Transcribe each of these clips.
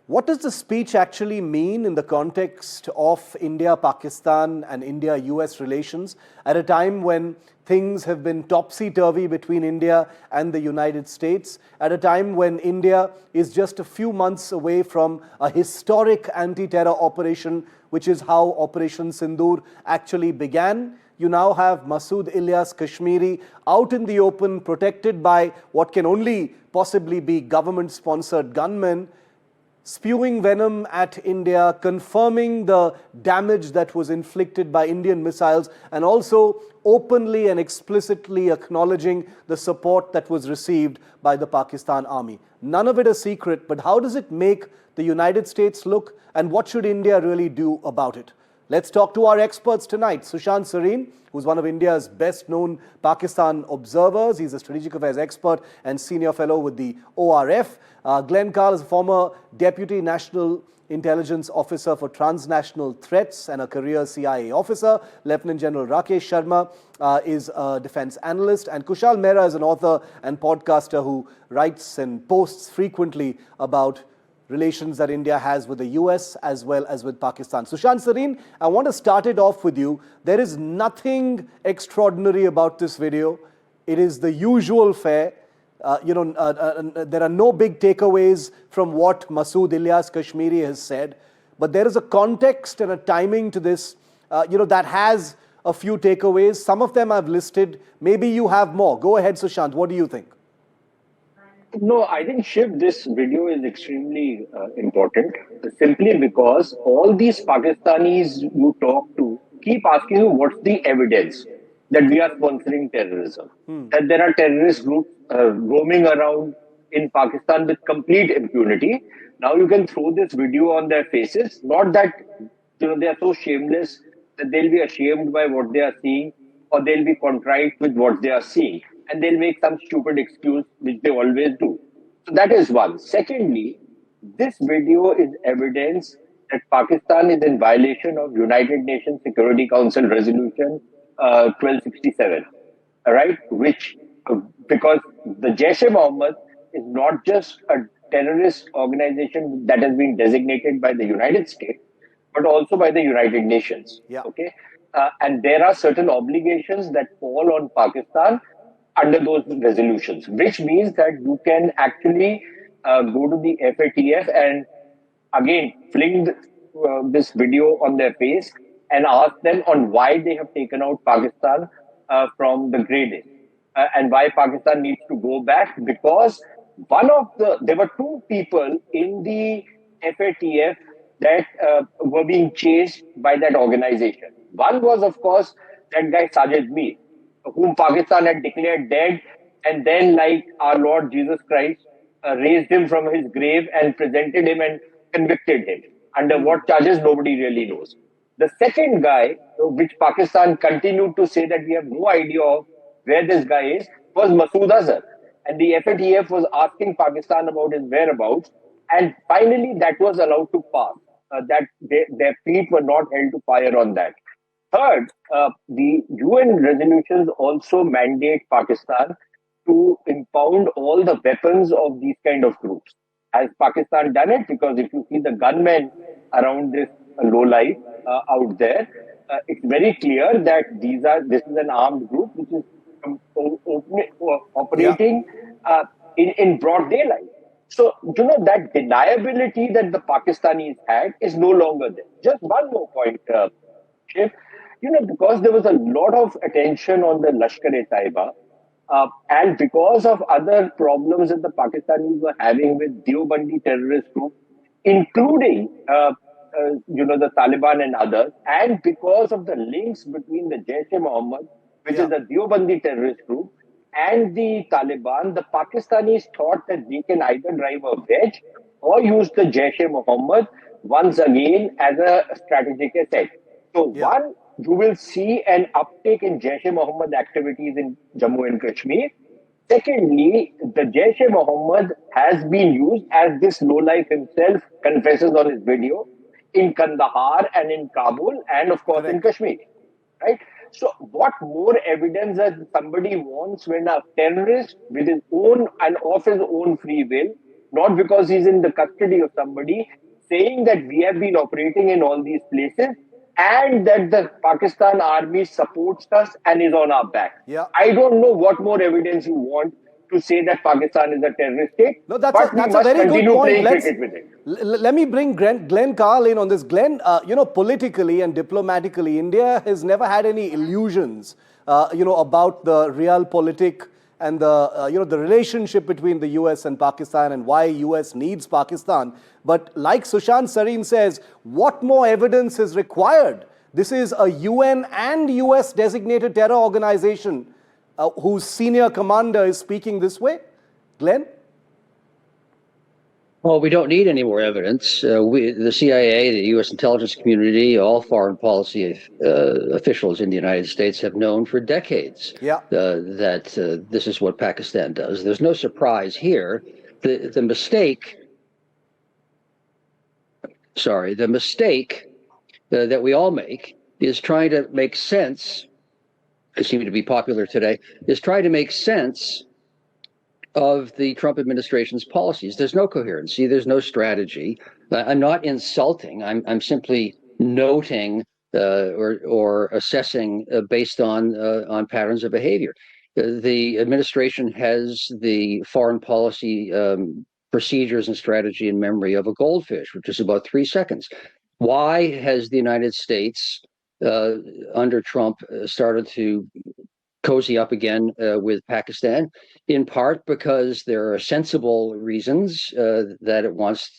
What does the speech actually mean in the context of India-Pakistan and India-US relations at a time when things have been topsy-turvy between India and the United States, at a time when India is just a few months away from a historic anti-terror operation, which is how Operation Sindoor actually began? You now have Masood Ilyas Kashmiri out in the open, protected by what can only possibly be government-sponsored gunmen, spewing venom at India, confirming the damage that was inflicted by Indian missiles, and also openly and explicitly acknowledging the support that was received by the Pakistan army. None of it a secret, but how does it make the United States look, and what should India really do about it? Let's talk to our experts tonight. Sushant Sareen, who's one of India's best-known Pakistan observers. He's a strategic affairs expert and senior fellow with the ORF. Glenn Carle is a former Deputy National Intelligence Officer for Transnational Threats and a career CIA officer. Lieutenant General Rakesh Sharma is a defense analyst. And Kushal Mehra is an author and podcaster who writes and posts frequently about relations that India has with the US as well as with Pakistan. Sushant Sareen, I want to start it off with you. There is nothing extraordinary about this video. It is the usual fare. There are no big takeaways from what Masood Ilyas Kashmiri has said, but there is a context and a timing to this, that has a few takeaways. Some of them I've listed. Maybe you have more. Go ahead, Sushant. What do you think? No, I think, Shiv, this video is extremely important simply because all these Pakistanis you talk to keep asking you what's the evidence that we are sponsoring terrorism, that there are terrorist groups roaming around in Pakistan with complete impunity. Now you can throw this video on their faces, not that they are so shameless that they'll be ashamed by what they are seeing or they'll be contrite with what they are seeing. And they'll make some stupid excuse, which they always do. So that is one. Secondly, this video is evidence that Pakistan is in violation of United Nations Security Council Resolution 1267, all right? Because the Jaish-e-Muhammad is not just a terrorist organization that has been designated by the United States, but also by the United Nations. Yeah. Okay, and there are certain obligations that fall on Pakistan under those resolutions, which means that you can actually go to the FATF and again fling this video on their face and ask them on why they have taken out Pakistan from the grey list and why Pakistan needs to go back, because there were two people in the FATF that were being chased by that organization. One was, of course, that guy Sajid Mir, whom Pakistan had declared dead, and then, like our Lord Jesus Christ, raised him from his grave and presented him and convicted him. Under what charges, nobody really knows. The second guy, which Pakistan continued to say that we have no idea of where this guy is, was Masood Azhar. And the FATF was asking Pakistan about his whereabouts. And finally, that was allowed to pass, that their feet were not held to fire on that. Third, the UN resolutions also mandate Pakistan to impound all the weapons of these kind of groups. Has Pakistan done it? Because if you see the gunmen around this lowlife out there, it's very clear that this is an armed group which is operating in broad daylight. So, that deniability that the Pakistanis had is no longer there. Just one more point, Shiv. Because there was a lot of attention on the Lashkar-e-Taiba, and because of other problems that the Pakistanis were having with Deobandi terrorist group, including, the Taliban and others, and because of the links between the Jaish-e-Muhammad, which is a Deobandi terrorist group, and the Taliban, the Pakistanis thought that they can either drive a wedge or use the Jaish-e-Muhammad once again as a strategic asset. So one, you will see an uptick in Jaish-e-Muhammad activities in Jammu and Kashmir. Secondly, the Jaish-e-Muhammad has been used, as this lowlife himself confesses on his video, in Kandahar and in Kabul and of course in Kashmir, right? So what more evidence that somebody wants when a terrorist with his own and of his own free will not because he's in the custody of somebody, saying that we have been operating in all these places and that the Pakistan army supports us and is on our back. Yeah. I don't know what more evidence you want to say that Pakistan is a terrorist state, No, that's but a, we that's a must very good continue point. playing Let's cricket with it. let me bring Glenn Carle in on this. Glenn, politically and diplomatically, India has never had any illusions, about the realpolitik and the relationship between the US and Pakistan and why US needs Pakistan. But like Sushant Sareen says, what more evidence is required? This is a UN and US designated terror organization whose senior commander is speaking this way. Glenn? Well, we don't need any more evidence. The CIA, the U.S. intelligence community, all foreign policy officials in the United States have known for decades that this is what Pakistan does. There's no surprise here. The mistake that we all make is trying to make sense. I seem to be popular today. Is trying to make sense of the Trump administration's policies. There's no coherency. There's no strategy. I'm not insulting. I'm simply noting or assessing based on patterns of behavior. The administration has the foreign policy procedures and strategy in memory of a goldfish, which is about 3 seconds. Why has the United States under Trump started to cozy up again with Pakistan, in part because there are sensible reasons that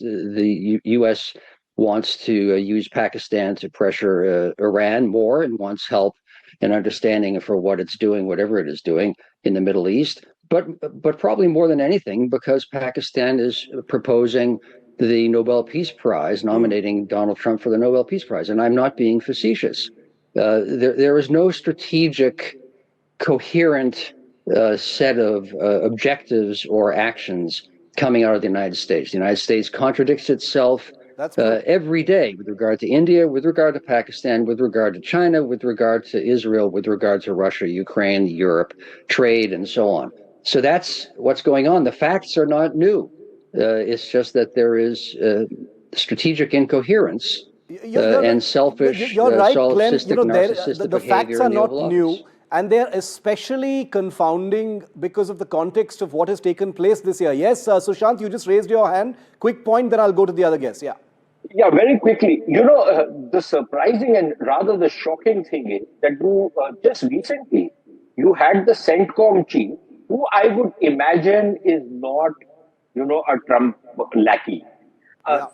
the U.S. wants to use Pakistan to pressure Iran more and wants help and understanding for what it's doing, whatever it is doing in the Middle East. But probably more than anything, because Pakistan is proposing the Nobel Peace Prize, nominating Donald Trump for the Nobel Peace Prize. And I'm not being facetious. There is no strategic coherent set of objectives or actions coming out of the United States. The United States contradicts itself every day with regard to India, with regard to Pakistan, with regard to China, with regard to Israel, with regard to Russia, Ukraine, Europe, trade, and so on. So that's what's going on. The facts are not new. It's just that there is strategic incoherence and selfish, you're right, Glenn. narcissistic the facts are not new. Office. And they're especially confounding because of the context of what has taken place this year. Yes, Sushant, you just raised your hand. Quick point, then I'll go to the other guest. Yeah. Yeah, very quickly. The surprising and rather the shocking thing is that just recently, you had the CENTCOM chief, who I would imagine is not, a Trump lackey,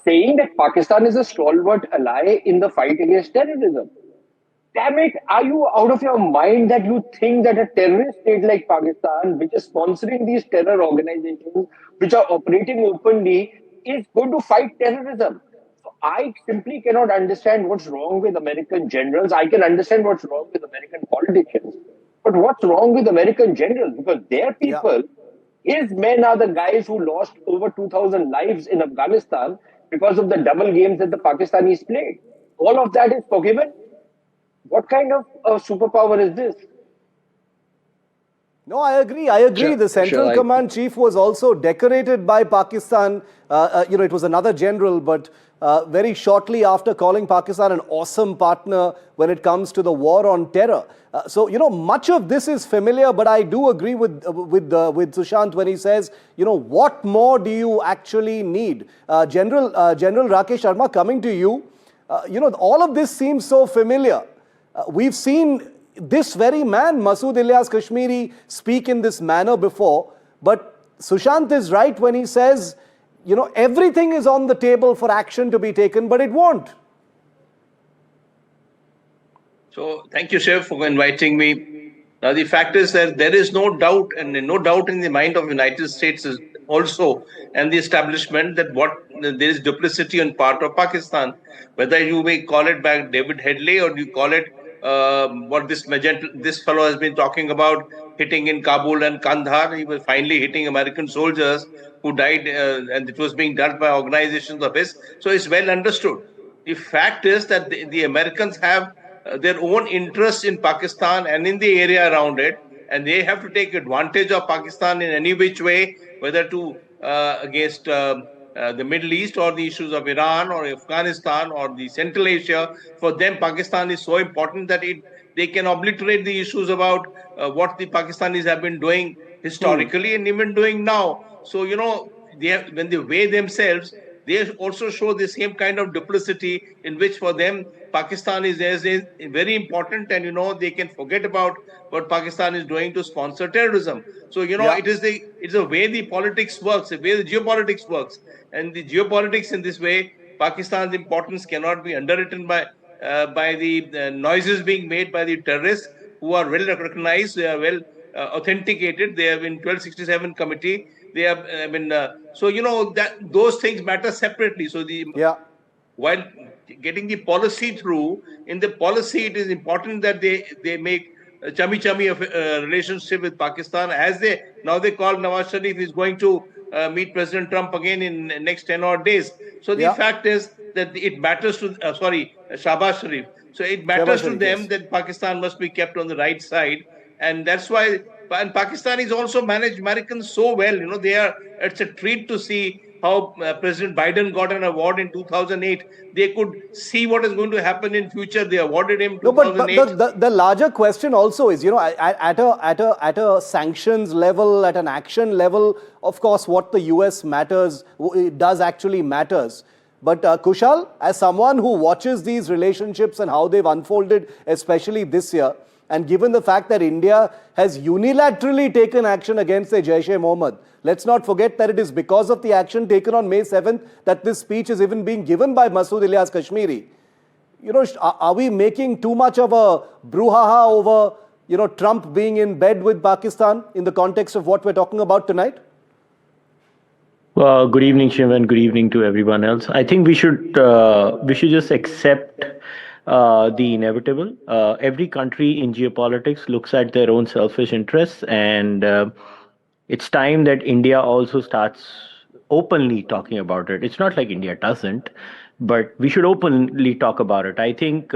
saying that Pakistan is a stalwart ally in the fight against terrorism. Damn it, are you out of your mind that you think that a terrorist state like Pakistan, which is sponsoring these terror organizations, which are operating openly, is going to fight terrorism? So I simply cannot understand what's wrong with American generals. I can understand what's wrong with American politicians. But what's wrong with American generals? Because their people, his men are the guys who lost over 2,000 lives in Afghanistan because of the double games that the Pakistanis played. All of that is forgiven. What kind of superpower is this? No, I agree. The Central Command chief was also decorated by Pakistan. It was another general, but very shortly after calling Pakistan an awesome partner when it comes to the war on terror. So much of this is familiar, but I do agree with Sushant when he says, what more do you actually need? General Rakesh Sharma, coming to you, all of this seems so familiar. We've seen this very man, Masood Kashmiri, speak in this manner before. But Sushant is right when he says, everything is on the table for action to be taken, but it won't. So thank you, Shiv, for inviting me. Now, the fact is that there is no doubt, and no doubt in the mind of the United States is also, and the establishment, that there is duplicity on part of Pakistan. Whether you may call it back David Headley, or you call it what this fellow has been talking about, hitting in Kabul and Kandahar. He was finally hitting American soldiers who died, and it was being done by organizations of his. So it's well understood. The fact is that the Americans have their own interests in Pakistan and in the area around it, and they have to take advantage of Pakistan in any which way, whether to against the Middle East or the issues of Iran or Afghanistan or the Central Asia. For them, Pakistan is so important that they can obliterate the issues about what the Pakistanis have been doing historically and even doing now. So, when they weigh themselves, they also show the same kind of duplicity in which for them Pakistan is very important, and they can forget about what Pakistan is doing to sponsor terrorism. So it's the way the politics works, the way the geopolitics works, and the geopolitics in this way, Pakistan's importance cannot be underwritten by the noises being made by the terrorists who are well recognized, they are well authenticated. They have in 1267 committee. They have, so that those things matter separately. So while getting the policy through, in the policy, it is important that they make a chummy of relationship with Pakistan. As they call Nawaz Sharif is going to meet President Trump again in next 10 odd days. So the fact is that it matters to Shahbaz Sharif. So it matters to them that Pakistan must be kept on the right side, and that's why. And Pakistanis also manage Americans so well. It's a treat to see how President Biden got an award in 2008. They could see what is going to happen in future. They awarded him 2008. No, but the larger question also is, at a sanctions level, at an action level, of course, what the US matters, it does actually matters. But Kushal, as someone who watches these relationships and how they've unfolded, especially this year, and given the fact that India has unilaterally taken action against the Jaish-e-Muhammad, let's not forget that it is because of the action taken on May 7th that this speech is even being given by Masood Kashmiri. Are we making too much of a brouhaha over, Trump being in bed with Pakistan in the context of what we're talking about tonight? Well, good evening, Shiv, and good evening to everyone else. I think we should just accept the inevitable. Every country in geopolitics looks at their own selfish interests, and it's time that India also starts openly talking about it. It's not like India doesn't, but we should openly talk about it. I think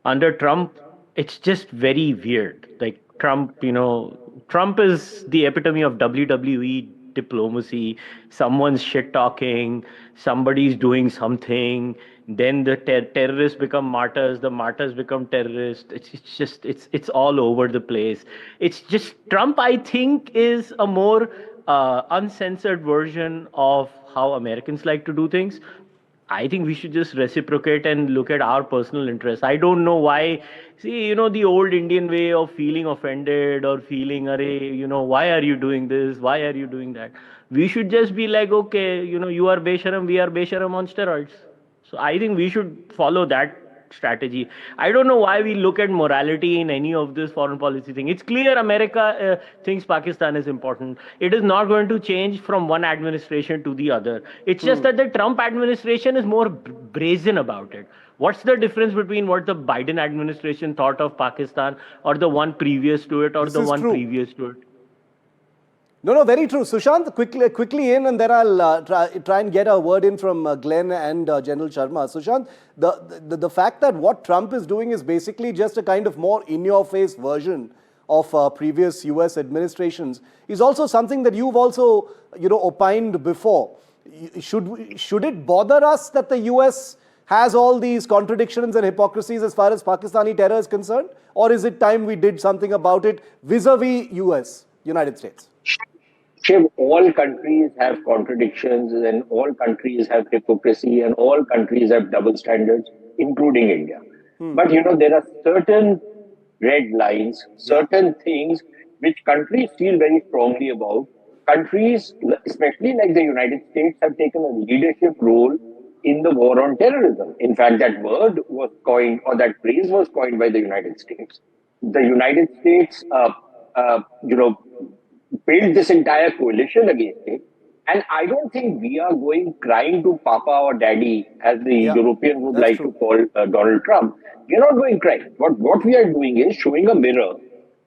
under Trump, it's just very weird. Like Trump is the epitome of WWE diplomacy. Someone's shit talking, somebody's doing something, then the terrorists become martyrs, the martyrs become terrorists. It's all over the place. It's just Trump, I think, is a more uncensored version of how Americans like to do things. I think we should just reciprocate and look at our personal interests. I don't know why. See, the old Indian way of feeling offended or feeling, why are you doing this? Why are you doing that? We should just be like, okay, you are Besharam, we are Besharam on steroids. So I think we should follow that strategy. I don't know why we look at morality in any of this foreign policy thing. It's clear America thinks Pakistan is important. It is not going to change from one administration to the other. It's just that the Trump administration is more brazen about it. What's the difference between what the Biden administration thought of Pakistan or the one previous to it or the one previous to it? No, very true. Sushant, quickly in, and then I'll try and get a word in from Glenn and General Sharma. Sushant, the fact that what Trump is doing is basically just a kind of more in-your-face version of previous US administrations is also something that you've also, opined before. Should it bother us that the US has all these contradictions and hypocrisies as far as Pakistani terror is concerned? Or is it time we did something about it vis-a-vis United States? Shiv, all countries have contradictions and all countries have hypocrisy and all countries have double standards, including India. But there are certain red lines, certain things which countries feel very strongly about. Countries, especially like the United States, have taken a leadership role in the war on terrorism. In fact, that word was coined, or that phrase was coined by the United States. The United States, built this entire coalition against it. And I don't think we are going crying to Papa or Daddy, as the Europeans would like to call Donald Trump. We are not going crying. What we are doing is showing a mirror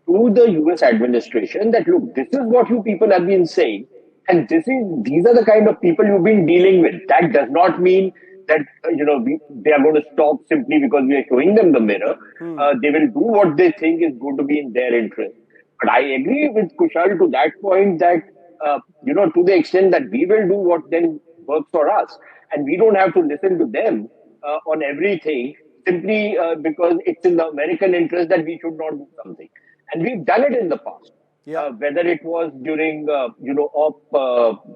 to the US administration that, look, this is what you people have been saying. And these are the kind of people you've been dealing with. That does not mean that, they are going to stop simply because we are showing them the mirror. They will do what they think is going to be in their interest. But I agree with Kushal to that point that to the extent that we will do what then works for us. And we don't have to listen to them on everything simply because it's in the American interest that we should not do something. And we've done it in the past. Whether it was during, Op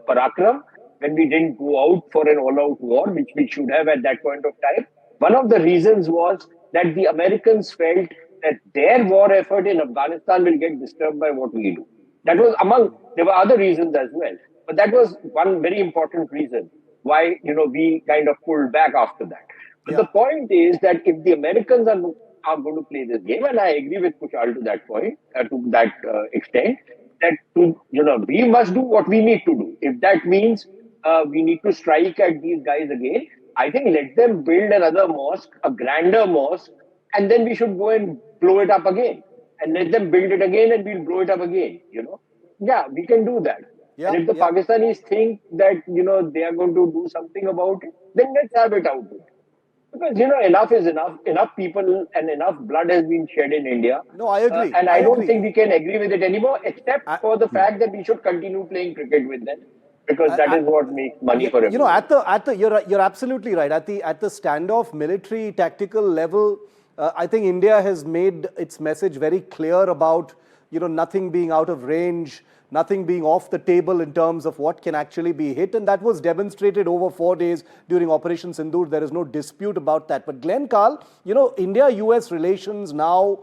Parakram, when we didn't go out for an all-out war, which we should have at that point of time. One of the reasons was that the Americans felt that their war effort in Afghanistan will get disturbed by what we do. That was there were other reasons as well. But that was one very important reason why, we kind of pulled back after that. But the point is that if the Americans are going to play this game, and I agree with Kushal to that point, to that extent, that we must do what we need to do. If that means we need to strike at these guys again, I think let them build another mosque, a grander mosque, and then we should go and blow it up again. And let them build it again and we'll blow it up again, Yeah, we can do that. And if the Pakistanis think that, they are going to do something about it, then let's have it out. Because, enough is enough. Enough people and enough blood has been shed in India. No, I agree. And I don't think we can agree with it anymore, except for the fact that we should continue playing cricket with them. Because that is what makes money for everyone. You're absolutely right. At the standoff military tactical level, I think India has made its message very clear about, nothing being out of range, nothing being off the table in terms of what can actually be hit. And that was demonstrated over 4 days during Operation Sindoor. There is no dispute about that. But Glenn Carle, India-US relations now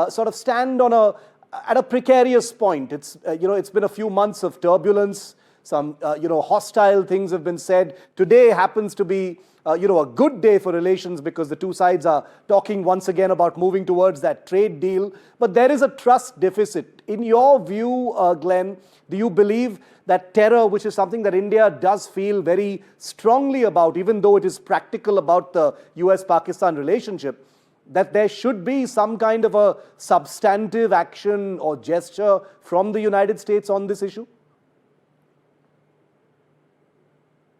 sort of stand at a precarious point. It's been a few months of turbulence. Some, hostile things have been said. Today happens to be, a good day for relations because the two sides are talking once again about moving towards that trade deal. But there is a trust deficit. In your view, Glenn, do you believe that terror, which is something that India does feel very strongly about, even though it is practical about the US-Pakistan relationship, that there should be some kind of a substantive action or gesture from the United States on this issue?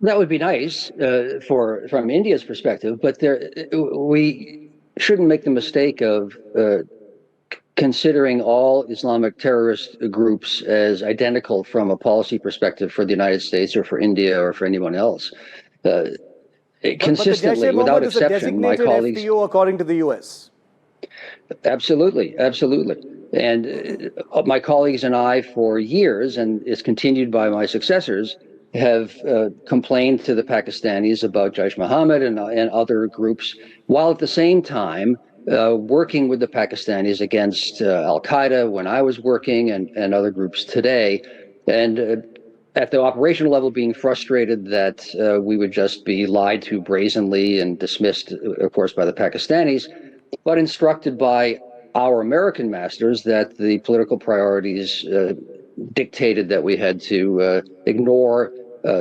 That would be nice from India's perspective, but we shouldn't make the mistake of considering all Islamic terrorist groups as identical from a policy perspective for the United States or for India or for anyone else. Consistently, without exception, my colleagues... FTO according to the US. Absolutely, absolutely. And my colleagues and I, for years, and it's continued by my successors, have complained to the Pakistanis about Jaish-e-Muhammad and other groups, while at the same time working with the Pakistanis against Al-Qaeda when I was working and other groups today. And at the operational level, being frustrated that we would just be lied to brazenly and dismissed, of course, by the Pakistanis, but instructed by our American masters that the political priorities dictated that we had to ignore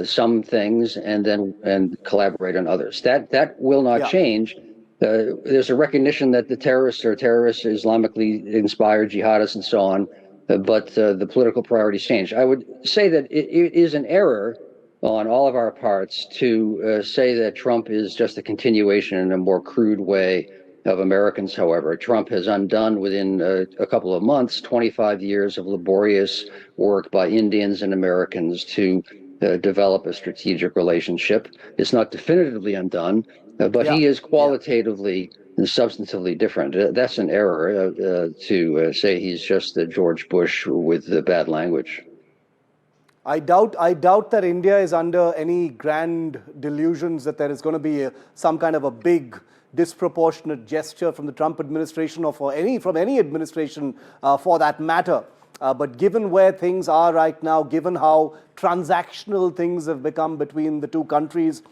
some things and collaborate on others. That will not change. There's a recognition that the terrorists are terrorists, Islamically inspired jihadists and so on, but the political priorities change. I would say that it is an error on all of our parts to say that Trump is just a continuation in a more crude way of Americans. However, Trump has undone within a couple of months 25 years of laborious work by Indians and Americans to develop a strategic relationship. It's not definitively undone, but he is qualitatively and substantively different. That's an error to say he's just the George Bush with the bad language. I doubt that India is under any grand delusions that there is going to be some kind of a big disproportionate gesture from the Trump administration or from any administration for that matter. But given where things are right now, given how transactional things have become between the two countries,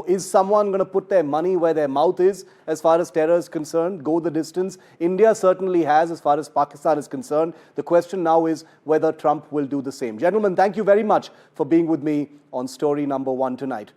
is someone going to put their money where their mouth is as far as terror is concerned, go the distance? India certainly has as far as Pakistan is concerned. The question now is whether Trump will do the same. Gentlemen, thank you very much for being with me on story number 1 tonight.